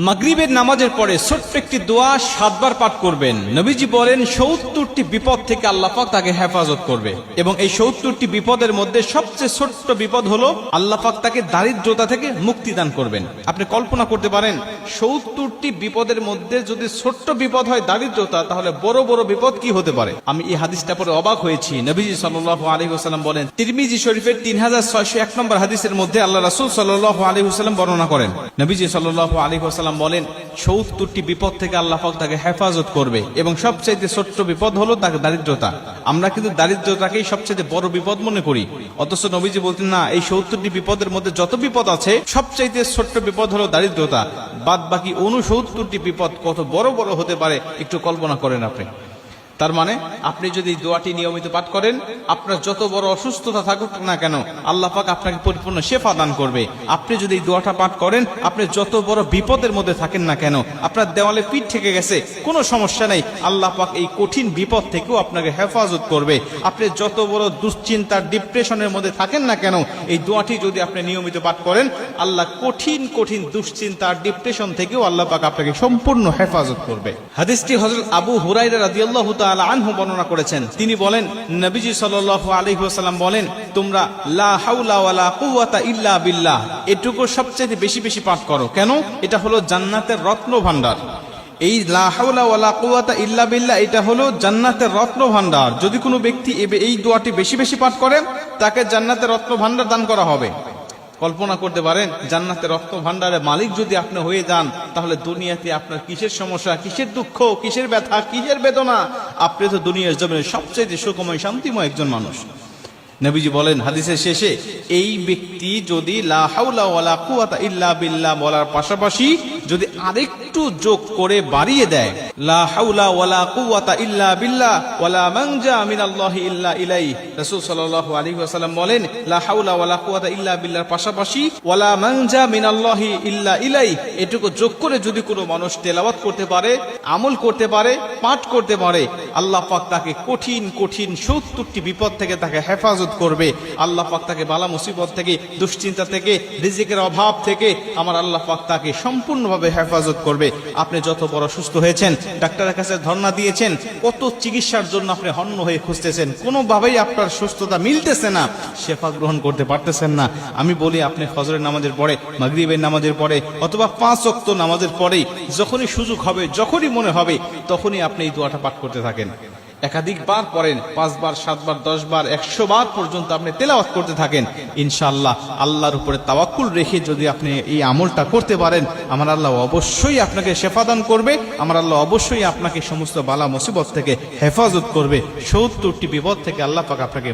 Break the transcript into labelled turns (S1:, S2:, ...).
S1: মাগরিবের নামাজের পরে ছোট্ট একটি দোয়া 7 বার পাঠ করবেন। নবীজি বলেন 70টি বিপদ থেকে আল্লাহ পাক তাকে হেফাজত করবে, এবং এই 70টি বিপদের মধ্যে সবচেয়ে ছোট্ট বিপদ হলো আল্লাহ পাক তাকে দারিদ্রতা থেকে মুক্তি দান করবেন। আপনি কল্পনা করতে পারেন 70টি বিপদের মধ্যে যদি ছোট্ট বিপদ হয় দারিদ্রতা, তাহলে বড় বড় বিপদ কি হতে পারে। আমি এই হাদিসটা পড়ে অবাক হয়েছি। নবীজি সাল্লাল্লাহু আলাইহি ওয়াসাল্লাম বলেন, তিরমিজি শরীফের 3601 নম্বর হাদিসের মধ্যে আল্লাহ রাসূল সাল্লাল্লাহু আলাইহি ওয়াসাল্লাম বর্ণনা করেন, নবীজি সাল্লাল্লাহু আলাইহি ওয়াসাল্লাম বলেন 70টি বিপদ থেকে আল্লাহ পাক তাকে হেফাজত করবে, এবং সবচেয়ে ছোট্ট বিপদ হলো তাকে দারিদ্রতা। আমরা কিন্তু দারিদ্রতাকেই সবচেয়ে বড় বিপদ মনে করি, অথচ নবীজি বলতেন না, এই 70টি বিপদের মধ্যে যত বিপদ আছে সবচেয়ে ছোট্ট বিপদ হলো দারিদ্রতা। বাদ বাকি 69টি বিপদ কত বড় বড় হতে পারে একটু কল্পনা করেন আপনি। তার মানে আপনি যদি দোয়াটি নিয়মিত পাঠ করেন, আপনার যত বড় অসুস্থতা থাকুক না কেন আল্লাহ পাক আপনাকে পরিপূর্ণ শেফা দান করবে। আপনি যদি এই দোয়াটা পাঠ করেন, আপনি যত বড় বিপদের মধ্যে থাকেন না কেন, আপনার দেওয়ালে পিঠ থেকে গেছে কোনো সমস্যা নেই, আল্লাহ পাক এই কঠিন বিপদ থেকেও আপনাকে হেফাজত করবে। আপনি যত বড় দুশ্চিন্তার ডিপ্রেশনের মধ্যে থাকেন না কেন, এই দোয়াটি যদি আপনি নিয়মিত পাঠ করেন, আল্লাহ কঠিন কঠিন দুশ্চিন্তার ডিপ্রেশন থেকেও আল্লাহ পাক আপনাকে সম্পূর্ণ হেফাজত করবে। হাদিসটি হযরত আবু হুরায়রা রাদিয়াল্লাহু তাআলা আনহু বর্ণনা করেছেন। তিনি বলেন, নবীজি সাল্লাল্লাহু আলাইহি ওয়াসাল্লাম বলেন, তোমরা লা হাওলা ওয়ালা কুওয়াতা ইল্লা বিল্লাহ এটুকু সবচেয়ে বেশি বেশি পাঠ করো। কেন? এটা হলো জান্নাতের রত্ন ভান্ডার। এই লা হাওলা ওয়ালা কুওয়াতা ইল্লা বিল্লাহ এটা হলো জান্নাতের রত্ন ভান্ডার। যদি কোনো ব্যক্তি এই দোয়াটি বেশি বেশি পাঠ করেন, তাকে জান্নাতের রত্ন ভান্ডার দান করা হবে। কল্পনা করতে পারেন, জান্নাতের রত্ন ভান্ডারের মালিক যদি আপনি হয়ে যান, তাহলে দুনিয়াতে আপনার কিসের সমস্যা, কিসের দুঃখ, কিসের ব্যথা, কিসের বেদনা? আপনি তো দুনিয়ার জমিনে সবচেয়ে সুখময় শান্তিময় একজন মানুষ। নবীজি বলেন হাদিসের শেষে, এই ব্যক্তি যদি লা হাওলা ওয়ালা কুওয়াতা ইল্লা বিল্লাহ বলার পাশাপাশি যদি আরেকটু যোগ করে বাড়িয়ে দেয়, লা হাওলা ওয়ালা কুওয়াতা ইল্লা বিল্লাহ ওয়ালা মানজা মিনাল্লাহি ইল্লা ইলাইহি, রাসূল সাল্লাল্লাহু আলাইহি ওয়াসাল্লাম বলেন লা হাওলা ওয়ালা কুওয়াতা ইল্লা বিল্লাহর পাশাপাশি ওয়ালা মানজা মিনাল্লাহি ইল্লা ইলাইহি এটুকু যোগ করে যদি কোনো মানুষ তেলাওয়াত করতে পারে, আমল করতে পারে, পাঠ করতে পারে, আল্লাহ পাক তাকে কঠিন কঠিন 70টি বিপদ থেকে তাকে হেফাজত করবে। আল্লাহ পাক তাকে বালা মুসিবত থেকে, দুশ্চিন্তা থেকে, রিজিকের অভাব থেকে আমার আল্লাহ পাক তাকে সম্পূর্ণভাবে হেফাজত করবে। আপনি যত বড় সুস্থ হয়েছেন, ডাক্তারের কাছে ধর্ণা দিয়েছেন, কত চিকিৎসার জন্য আপনি হন্য হয়ে খুঁজতেছেন, কোনোভাবেই আপনার সুস্থতা মিলতেছে না, শেফা গ্রহণ করতে পারতেছেন না। আমি বলি, আপনি ফজরের নামাজের পরে, মাগরিবের নামাজের পরে, অথবা 5 ওয়াক্ত নামাজের পরেই যখনই সুযোগ হবে, যখনই মনে হবে, তখনই আপনি এই দোয়াটা পাঠ করতে থাকেন। একাধিকবার পড়েন, 5 বার, 7 বার, 10 বার, 100 বার পর্যন্ত আপনি তেলাওয়াত করতে থাকেন। ইনশাআল্লাহ আল্লাহর উপরে তাওয়াক্কুল রেখে যদি আপনি এই আমলটা করতে পারেন, আমার আল্লাহ অবশ্যই আপনাকে শেফা দান করবে। আমার আল্লাহ অবশ্যই আপনাকে সমস্ত বালা মুসিবত থেকে হেফাজত করবে। 70টি বিপদ থেকে আল্লাহ পাক আপনাকে